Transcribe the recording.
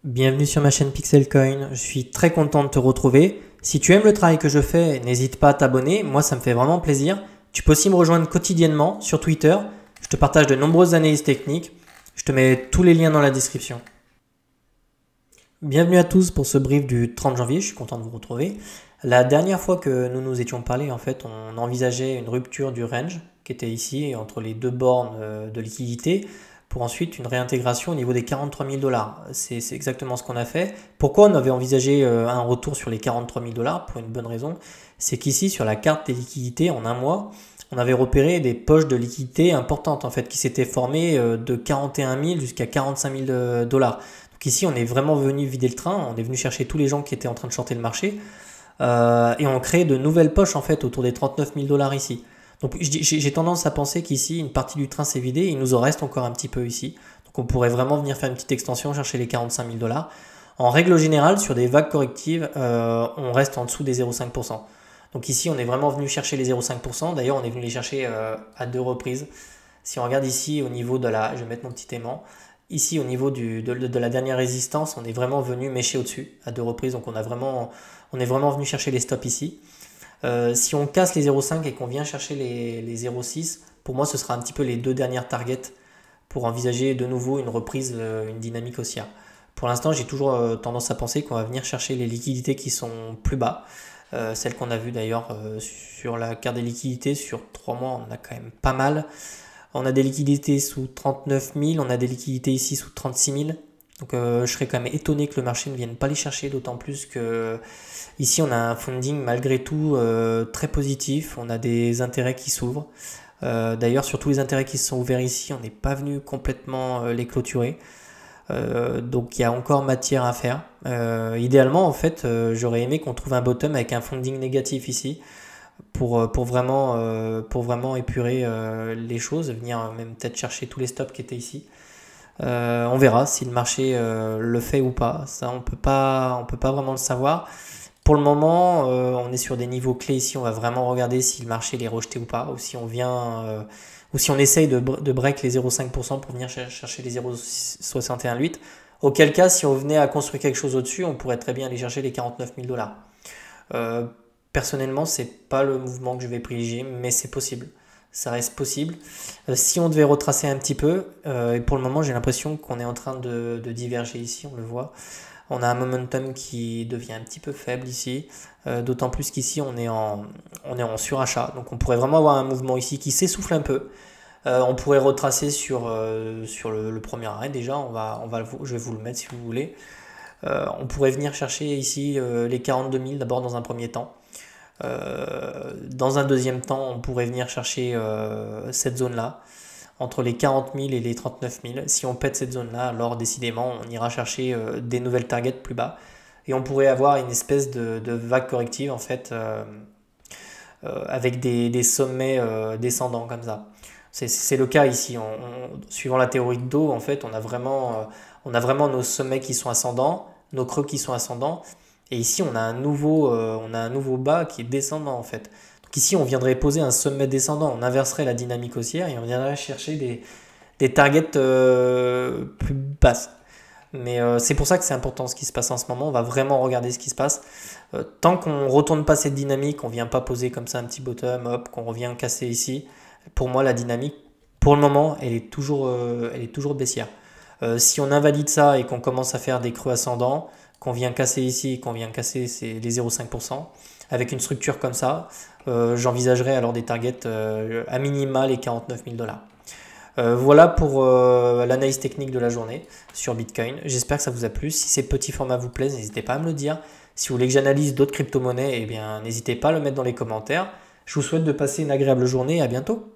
Bienvenue sur ma chaîne Pixelcoin, je suis très content de te retrouver. Si tu aimes le travail que je fais, n'hésite pas à t'abonner, moi ça me fait vraiment plaisir. Tu peux aussi me rejoindre quotidiennement sur Twitter, je te partage de nombreuses analyses techniques, je te mets tous les liens dans la description. Bienvenue à tous pour ce brief du 30 janvier, je suis content de vous retrouver. La dernière fois que nous nous étions parlé, en fait, on envisageait une rupture du range qui était ici entre les deux bornes de liquidité, pour ensuite une réintégration au niveau des 43 000 $. C'est exactement ce qu'on a fait. Pourquoi on avait envisagé un retour sur les 43 000 $? Pour une bonne raison, c'est qu'ici sur la carte des liquidités en un mois, on avait repéré des poches de liquidités importantes en fait qui s'étaient formées de 41 000 jusqu'à 45 000 $. Donc ici on est vraiment venu vider le train, on est venu chercher tous les gens qui étaient en train de shorter le marché et on crée de nouvelles poches en fait autour des 39 000 $ ici. Donc j'ai tendance à penser qu'ici, une partie du train s'est vidée, il nous en reste encore un petit peu ici. Donc on pourrait vraiment venir faire une petite extension, chercher les 45 000 $. En règle générale, sur des vagues correctives, on reste en dessous des 0,5%. Donc ici, on est vraiment venu chercher les 0,5%. D'ailleurs, on est venu les chercher à deux reprises. Si on regarde ici au niveau de la... Je vais mettre mon petit aimant. Ici, au niveau de la dernière résistance, on est vraiment venu mécher au-dessus à deux reprises. Donc on est vraiment venu chercher les stops ici. Si on casse les 0,5 et qu'on vient chercher les 0,6, pour moi ce sera un petit peu les deux dernières targets pour envisager de nouveau une reprise, une dynamique haussière. Pour l'instant, j'ai toujours tendance à penser qu'on va venir chercher les liquidités qui sont plus bas. Celles qu'on a vues d'ailleurs sur la carte des liquidités, sur 3 mois, on a quand même pas mal. On a des liquidités sous 39 000, on a des liquidités ici sous 36 000. Donc je serais quand même étonné que le marché ne vienne pas les chercher, d'autant plus que ici on a un funding malgré tout très positif, on a des intérêts qui s'ouvrent. D'ailleurs sur tous les intérêts qui se sont ouverts ici, on n'est pas venu complètement les clôturer. Donc il y a encore matière à faire. Idéalement en fait j'aurais aimé qu'on trouve un bottom avec un funding négatif ici pour vraiment épurer les choses, venir même peut-être chercher tous les stops qui étaient ici. On verra si le marché le fait ou pas. Ça, on peut pas vraiment le savoir. Pour le moment, on est sur des niveaux clés ici. On va vraiment regarder si le marché les rejeté ou pas, ou si on vient, ou si on essaye de break les 0,5% pour venir chercher les 0,618. Auquel cas, si on venait à construire quelque chose au-dessus, on pourrait très bien aller chercher les 49 000 $. Personnellement, c'est pas le mouvement que je vais privilégier, mais c'est possible. Ça reste possible. Si on devait retracer un petit peu, et pour le moment j'ai l'impression qu'on est en train de diverger ici, on le voit. On a un momentum qui devient un petit peu faible ici, d'autant plus qu'ici on est en surachat. Donc on pourrait vraiment avoir un mouvement ici qui s'essouffle un peu. On pourrait retracer sur le premier arrêt déjà, je vais vous le mettre si vous voulez. On pourrait venir chercher ici les 42 000 d'abord dans un premier temps. Dans un deuxième temps, on pourrait venir chercher cette zone-là, entre les 40 000 et les 39 000. Si on pète cette zone-là, alors décidément, on ira chercher des nouvelles targets plus bas. Et on pourrait avoir une espèce de vague corrective, en fait, avec des sommets descendants comme ça. C'est le cas ici. Suivant la théorie de dos, en fait, on a vraiment nos sommets qui sont ascendants, nos creux qui sont ascendants. Et ici, on a un nouveau bas qui est descendant en fait. Donc ici, on viendrait poser un sommet descendant, on inverserait la dynamique haussière et on viendrait chercher des targets plus basses. Mais c'est pour ça que c'est important ce qui se passe en ce moment. On va vraiment regarder ce qui se passe. Tant qu'on ne retourne pas cette dynamique, on ne vient pas poser comme ça un petit bottom, hop, qu'on revient casser ici. Pour moi, la dynamique, pour le moment, elle est toujours baissière. Si on invalide ça et qu'on commence à faire des creux ascendants, qu'on vient casser ici, qu'on vient casser les 0,5%, avec une structure comme ça, j'envisagerais alors des targets à minima les 49 000 $. Voilà pour l'analyse technique de la journée sur Bitcoin. J'espère que ça vous a plu. Si ces petits formats vous plaisent, n'hésitez pas à me le dire. Si vous voulez que j'analyse d'autres crypto-monnaies, eh bien, n'hésitez pas à le mettre dans les commentaires. Je vous souhaite de passer une agréable journée et à bientôt.